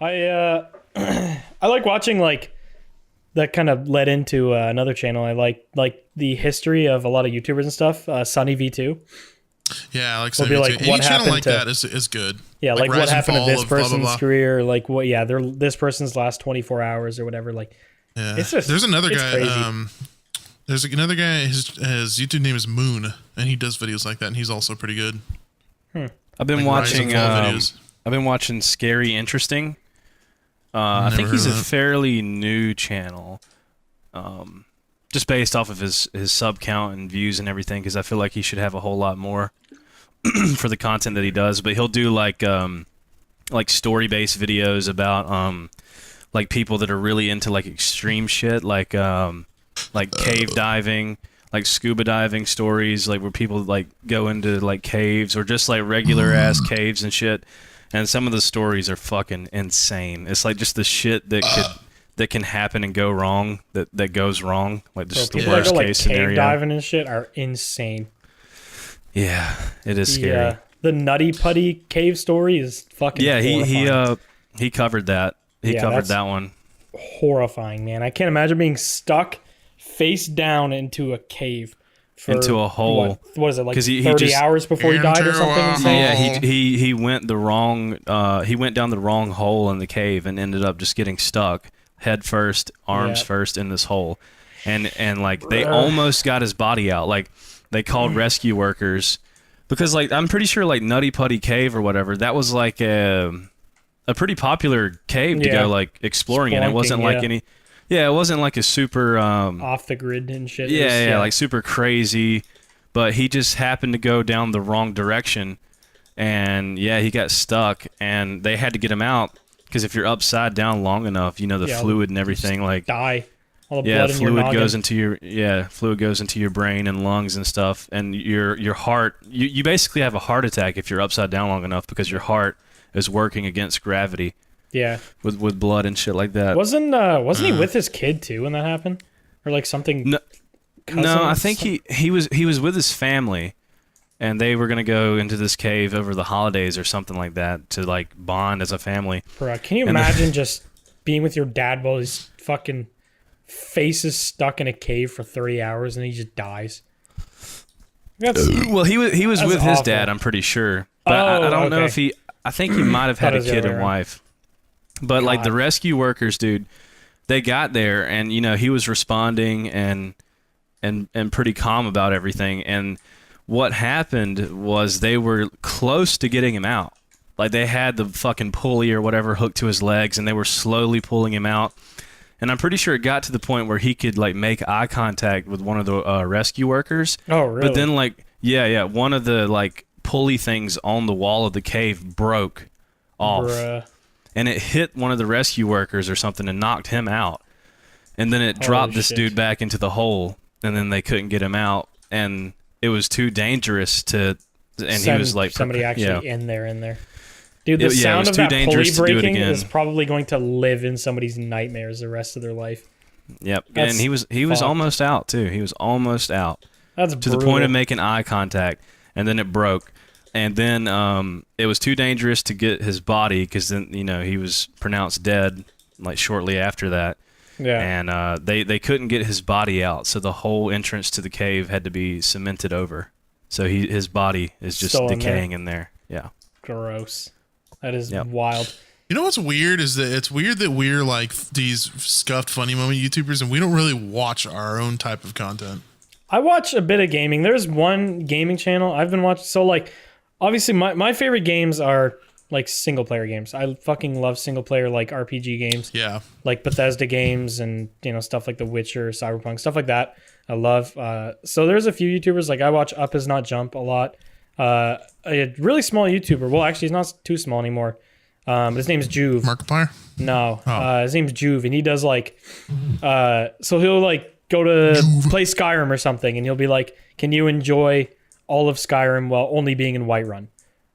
I I like watching like that kind of led into another channel. I like the history of a lot of YouTubers and stuff. Sunny V2 Yeah, I like will be like Any what channel happened like to that is good. yeah, like what Rise and happened to fall this of blah, blah, person's blah. career, like what this person's last 24 hours or whatever. Like Yeah. it's just There's another it's guy. crazy. There's another guy. His YouTube name is Moon, and he does videos like that, and he's also pretty good. I've been Like Rise and watching. Fall videos. I've been watching Scary Interesting. I think Never he's a heard of that. fairly new channel, just based off of his sub count and views and everything. Because I feel like he should have a whole lot more for the content that he does. But he'll do like story based videos about like people that are really into like extreme shit, like cave diving, like scuba diving stories, like where people like go into like caves or just like regular ass caves and shit. And some of the stories are fucking insane. It's like just the shit that can happen and go wrong that goes wrong, like just the People that worst go like case cave scenario. diving and shit are insane. Yeah, it is scary. Yeah, the Nutty Putty cave story is fucking Yeah, horrifying. he covered that. He Yeah, covered that's- that one. Horrifying, man. I can't imagine being stuck face down into a cave for Into a hole. What is it, like 'Cause he 30 just- hours before he died or Into something a insane? Yeah, he went the wrong. He went down the wrong hole in the cave and ended up just getting stuck head first, arms Yeah. first in this hole, and like they almost got his body out. Like they called rescue workers because like I'm pretty sure like Nutty Putty Cave or whatever, that was like a pretty popular cave to Yeah. go like exploring in. It wasn't Spelunking, like yeah. any. Yeah, it wasn't like a super. Off the grid and shit. It was- Yeah, like super crazy. But he just happened to go down the wrong direction, and yeah, he got stuck, and they had to get him out because if you're upside down long enough, you know the Yeah, fluid and everything, like die. All the yeah, blood in your fluid noggin. goes into your brain and lungs and stuff, and your heart. You basically have a heart attack if you're upside down long enough because your heart is working against gravity Yeah. with blood and shit like that. Wasn't he with his kid too when that happened? Or like something? No, cousin No, I or think something? he was with his family, and they were gonna go into this cave over the holidays or something like that to like bond as a family. Bro, can you And then- imagine just being with your dad while his fucking face is stuck in a cave for 30 hours and he just dies? That's, Well, he was That's with his awful. dad, I'm pretty sure, but I don't know okay. if he. I think he might have had Thought it a was the kid other and way around. wife. But like the God. rescue workers, dude, they got there, and you know he was responding and pretty calm about everything. And what happened was they were close to getting him out. Like they had the fucking pulley or whatever hooked to his legs, and they were slowly pulling him out. And I'm pretty sure it got to the point where he could like make eye contact with one of the rescue workers. oh, really? But then like yeah, one of the like pulley things on the wall of the cave broke off. Bruh. And it hit one of the rescue workers or something and knocked him out. And then it dropped this shit. dude back into the hole, and then they couldn't get him out, and it was too dangerous to. And he Send was like, somebody actually yeah. in there. Dude, the Yeah, it sound was of too that pulley dangerous to do it breaking again. is probably going to live in somebody's nightmares the rest of their life. Yep. That's And he was fucked. almost out too. He was almost out That's to the point of making eye contact, and then it broke. And then it was too dangerous to get his body because then he was pronounced dead like shortly after that. Yeah. And they couldn't get his body out, so the whole entrance to the cave had to be cemented over. So his body is just Still in decaying in there. Yeah. Gross. That is Yep. wild. You know what's weird is that it's weird that we're like these scuffed funny moment YouTubers and we don't really watch our own type of content. I watch a bit of gaming. There's one gaming channel I've been watching. So, like, obviously, my favorite games are, like, single-player games. I fucking love single-player, like, RPG games. Yeah. Like Bethesda games and, stuff like The Witcher, Cyberpunk, stuff like that. I love. So there's a few YouTubers. Like, I watch Up Is Not Jump a lot. A really small YouTuber. Well, actually, he's not too small anymore. His name's Juve. Markiplier? No, Oh. his name's Juve, and he does like, so he'll like go to play Skyrim or something, and he'll be like, "Can you enjoy all of Skyrim while only being in Whiterun?"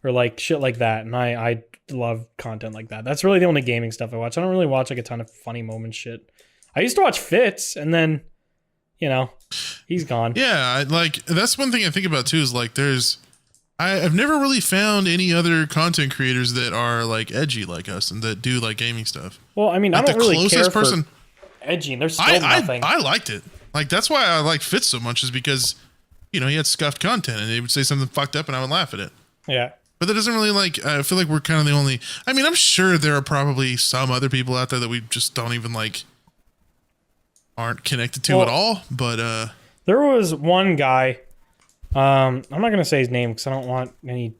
Or like shit like that. And I love content like that. That's really the only gaming stuff I watch. I don't really watch like a ton of funny moment shit. I used to watch Fitz, and then, he's gone. Yeah, like that's one thing I think about too is like I've never really found any other content creators that are like edgy like us and that do like gaming stuff. Well, I mean, Like I don't really care for edgy. There's still nothing. I liked it. Like that's why I liked Fitz so much, is because he had scuffed content and they would say something fucked up and I would laugh at it. Yeah. But that doesn't really I feel like we're kind of the only. I mean, I'm sure there are probably some other people out there that we just don't even aren't connected to at all. But there was one guy. I'm not gonna say his name because I don't want any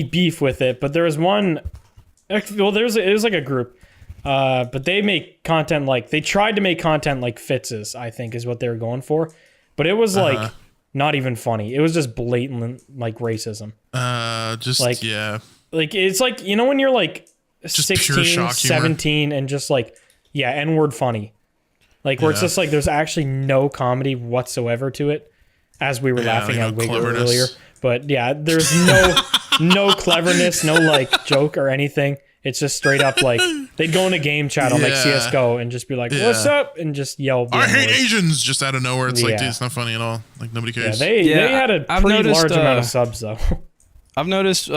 beef with it. But there was one. Well, it was like a group. But they make content they tried to make content like Fitz's, I think, is what they were going for. But it was not even funny. It was just blatant racism. Yeah. Like it's when you're Just 16, 17 and just N-word funny. Where it's just there's actually no comedy whatsoever to it, as we were laughing at way earlier. But yeah, there's no cleverness, no joke or anything. It's just straight up they'd go in a game chat on CSGO and just be like, "What's up?" and just yell. I hate Asians just out of nowhere. It's dude, it's not funny at all. Like nobody cares. They had a pretty large amount of subs though. I've noticed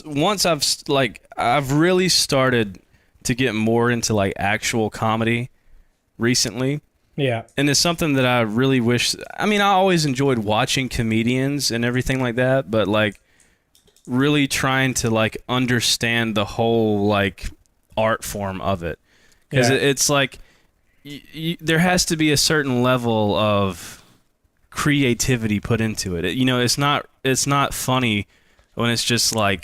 once I've really started to get more into actual comedy recently. Yeah. And it's something that I really wish. I mean, I always enjoyed watching comedians and everything like that, but really trying to understand the whole art form of it, because it's there has to be a certain level of creativity put into it. It's not funny when it's just I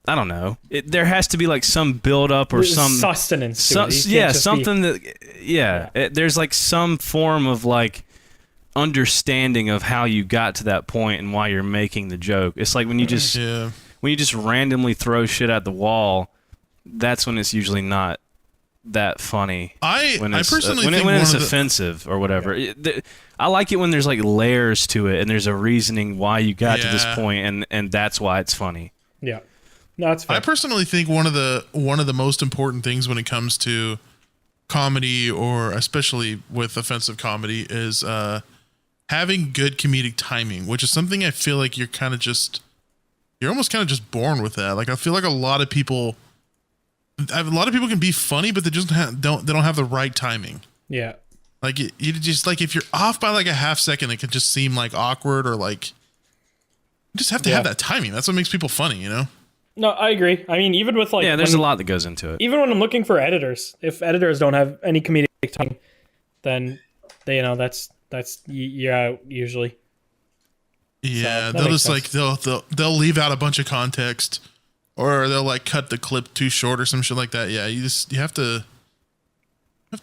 don't know. There has to be some build up or some sustenance to it. Something there's some form of understanding of how you got to that point and why you're making the joke. It's when you just randomly throw shit at the wall, that's when it's usually not that funny. I personally when think it's offensive or whatever. I like it when there's layers to it and there's a reasoning why you got to this point, and that's why it's funny. Yeah. No, that's fair. I personally think one of the most important things when it comes to comedy, or especially with offensive comedy, is having good comedic timing, which is something I feel like you're almost kind of just born with that. I feel like a lot of people can be funny, but they just don't have the right timing. Yeah. You just if you're off by a half second, it can just seem awkward, or you just have to have that timing. That's what makes people funny, No, I agree. I mean, even with there's a lot that goes into it. Even when I'm looking for editors, if editors don't have any comedic timing, then that's you're out usually. Yeah, so they'll just they'll leave out a bunch of context, or they'll cut the clip too short or some shit like that. Yeah, you have to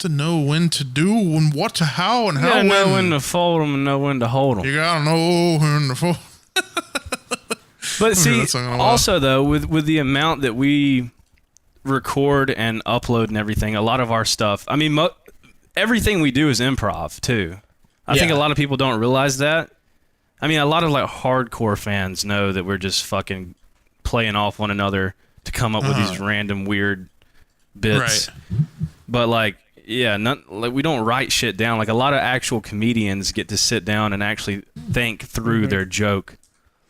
know when to do and what to how and how. You gotta know when to fold them and know when to hold them. You gotta know when to fold. But see, also though, with the amount that we record and upload and everything, a lot of our stuff, I mean, everything we do is improv too. I think a lot of people don't realize that. I mean, a lot of hardcore fans know that we're just fucking playing off one another to come up with these random weird bits. Right. But we don't write shit down. A lot of actual comedians get to sit down and actually think through their joke.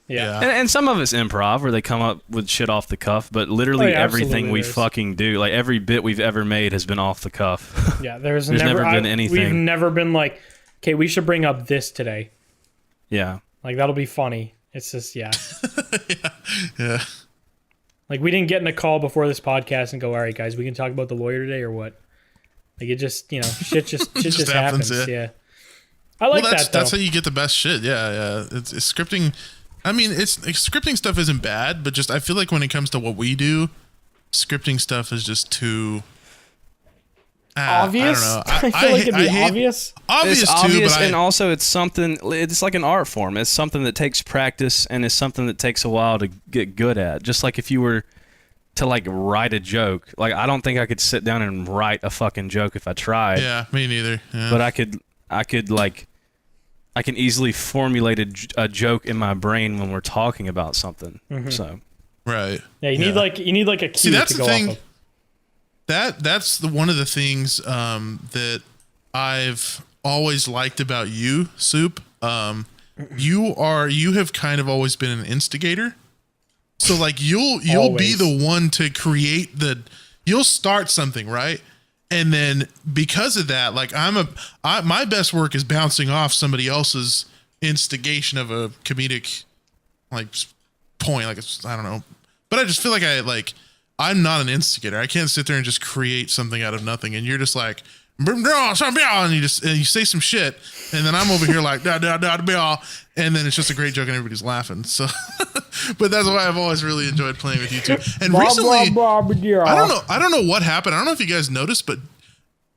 Yeah. And some of it's improv, where they come up with shit off the cuff, but literally everything we fucking do, every bit we've ever made has been off the cuff. Yeah, there's never been anything. We've never been okay, we should bring up this today. Yeah. That'll be funny. It's just, yeah. Yeah. We didn't get in a call before this podcast and go, all right, guys, we can talk about the lawyer today or what? It just, shit just happens. Yeah. I like that, though. That's how you get the best shit. Yeah. It's scripting. I mean, scripting stuff isn't bad, but just I feel like when it comes to what we do, scripting stuff is just too obvious. I don't know. I feel like it'd be obvious. Obvious it's too, obvious, but and also it's something. It's like an art form. It's something that takes practice, and it's something that takes a while to get good at. Just like if you were to write a joke, I don't think I could sit down and write a fucking joke if I tried. Yeah, me neither. Yeah. But I could I can easily formulate a joke in my brain when we're talking about something. Mm-hmm. So, right. Yeah, you need a key. See, that's to go the thing. Off of. That's one of the things that I've always liked about you, Soup. you have kind of always been an instigator. So like you'll be the one to create you'll start something, right? And then because of that, like my best work is bouncing off somebody else's instigation of a comedic like point. Like I don't know, but I just feel like I'm not an instigator. I can't sit there and just create something out of nothing. And you're just like, and you say some shit, and then I'm over here like and then it's just a great joke and everybody's laughing. So, but that's why I've always really enjoyed playing with you two. And recently, I don't know what happened. I don't know if you guys noticed, but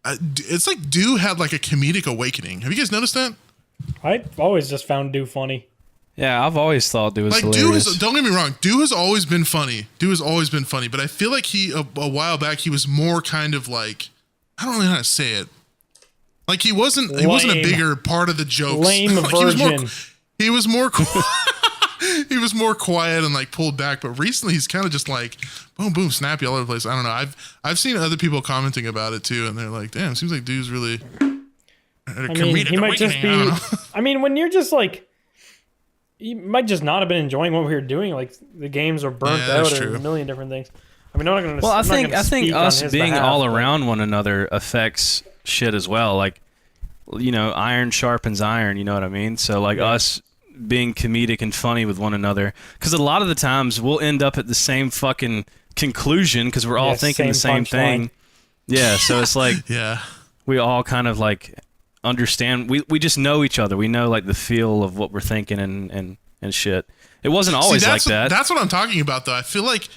it's like Dooo had like a comedic awakening. Have you guys noticed that? I've always just found Dooo funny. Yeah, I've always thought Dooo was hilarious. Don't get me wrong, Dooo has always been funny. But I feel like a while back he was more kind of like, I don't know how to say it. Like he wasn't a bigger part of the jokes. Lame like virgin. He was more quiet and like pulled back. But recently he's kind of just like boom, boom, snappy all over the place. I don't know. I've seen other people commenting about it too, and they're like, damn, seems like Doo's really. He might just be. I mean, when you're just like. You might just not have been enjoying what we were doing. Like the games are burnt out or a million different things. I mean, I'm not going to. Well, I think us being all around one another affects shit as well. Like, iron sharpens iron. You know what I mean? So like us being comedic and funny with one another, because a lot of the times we'll end up at the same fucking conclusion because we're all thinking the same thing. Yeah. So it's like we all kind of like. Understand we just know each other. We know like the feel of what we're thinking and shit. It wasn't always like that. That's what I'm talking about though. I feel like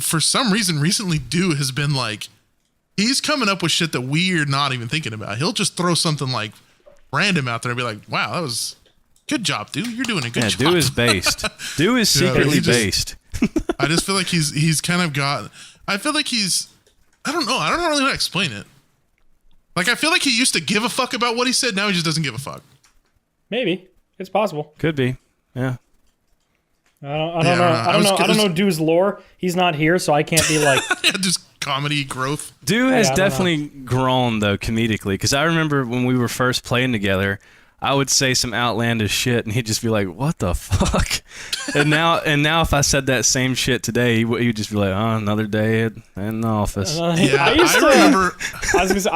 for some reason recently Dooo has been like he's coming up with shit that we're not even thinking about. He'll just throw something like random out there and be like, wow, that was good job, Dooo. You're doing a good job. Dooo is based. Dooo is secretly based. I just feel like he's kind of got I feel like I don't know really how to explain it. Like, I feel like he used to give a fuck about what he said. Now he just doesn't give a fuck. Maybe. It's possible. Could be. Yeah. I don't know Doo's lore. He's not here, so I can't be like... just comedy growth. Dooo has definitely grown, though, comedically. Because I remember when we were first playing together, I would say some outlandish shit, and he'd just be like, what the fuck? and now if I said that same shit today, he would just be like, oh, another day in the office. I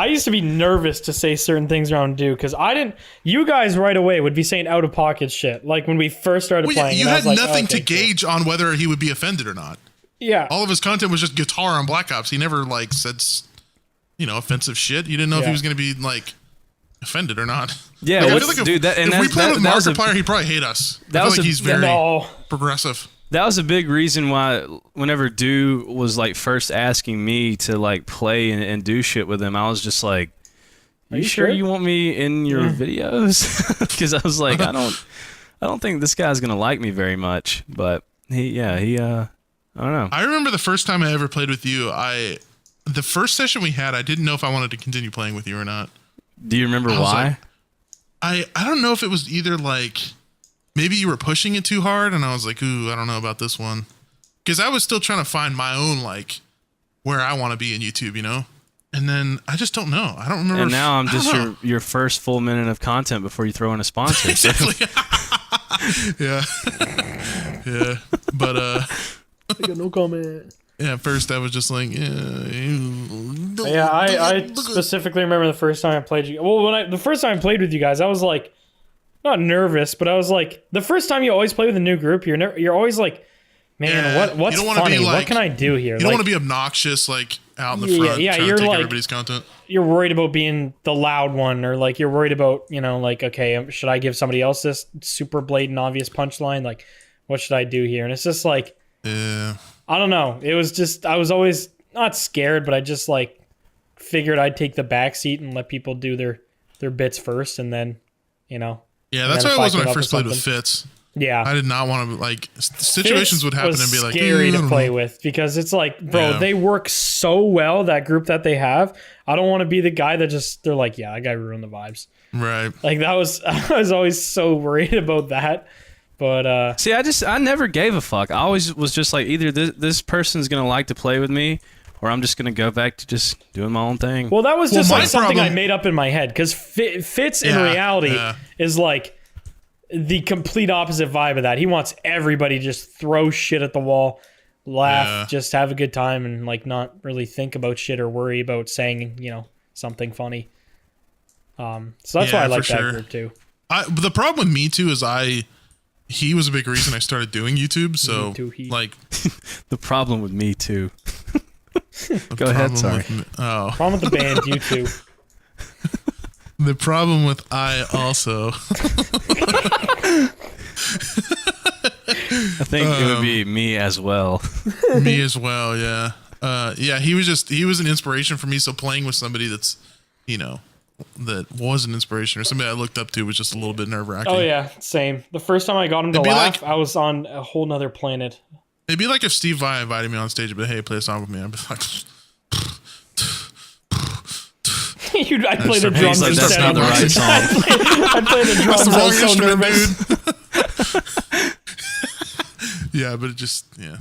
used to be nervous to say certain things around Dooo, because you guys right away would be saying out-of-pocket shit, like when we first started playing. You had nothing to gauge on whether he would be offended or not. Yeah. All of his content was just guitar on Black Ops. He never, like, said, offensive shit. You didn't know if he was going to be, like... offended or not. Yeah, like, I feel like if we played with Markiplier, he'd probably hate us. I feel like he's very progressive. That was a big reason why whenever Dooo was like first asking me to like play and do shit with him, I was just like, you sure you want me in your videos? Because I was like, I don't think this guy's gonna like me very much. But he I don't know. I remember the first time I ever played with you, the first session we had, I didn't know if I wanted to continue playing with you or not. Do you remember why? Like, I don't know if it was either like maybe you were pushing it too hard and I was like, ooh, I don't know about this one. Because I was still trying to find my own like where I want to be in YouTube, And then I just don't know. I don't remember. And now I'm just your first full minute of content before you throw in a sponsor. Exactly. Yeah. Yeah. But I got no comment. Yeah, at first I was just like, I specifically remember the first time I played you. Well, the first time I played with you guys, I was like, not nervous, but I was like, the first time you always play with a new group, you're always like, man, what's funny? Like, what can I do here? You don't want to be obnoxious, like out in the front, trying to take everybody's content. You're worried about being the loud one, or like you're worried about, like, okay, should I give somebody else this super blatant, obvious punchline? Like, what should I do here? And it's just like, I don't know. It was just, I was always not scared, but I just like figured I'd take the back seat and let people do their bits first, and then, Yeah, that's why it was when I first played with Fitz. Yeah. I did not want to, like, situations would happen and be like, scary to play with, because it's like, bro, they work so well, that group that they have. I don't want to be the guy that they're like, yeah, that guy ruined the vibes. Right. Like, I was always so worried about that. But see, I never gave a fuck. I always was just like, either this person's gonna like to play with me, or I'm just gonna go back to just doing my own thing. Well, that was just like something I made up in my head, because Fitz in reality is like, the complete opposite vibe of that. He wants everybody to just throw shit at the wall, laugh, just have a good time, and like not really think about shit or worry about saying, you know, something funny. So that's why I like that group too. But the problem with Me Too is he was a big reason I started doing YouTube. So like the problem with Me Too. Go ahead. Sorry. Problem with the band U2. The problem with I also. I think it would be me as well. Me as well, yeah. Yeah, he was an inspiration for me. So playing with somebody that's, you know, that was an inspiration or somebody I looked up to was just a little bit nerve-wracking. Oh yeah, same. The first time I got him to laugh, I was on a whole nother planet. It'd be like if Steve Vai invited me on stage and be, hey, play a song with me. I'd be like... I'd play the drums like, instead. That's not the right song. I'd play the drums. That's the wrong I was so instrument, nervous. dude. Yeah, but it just, yeah.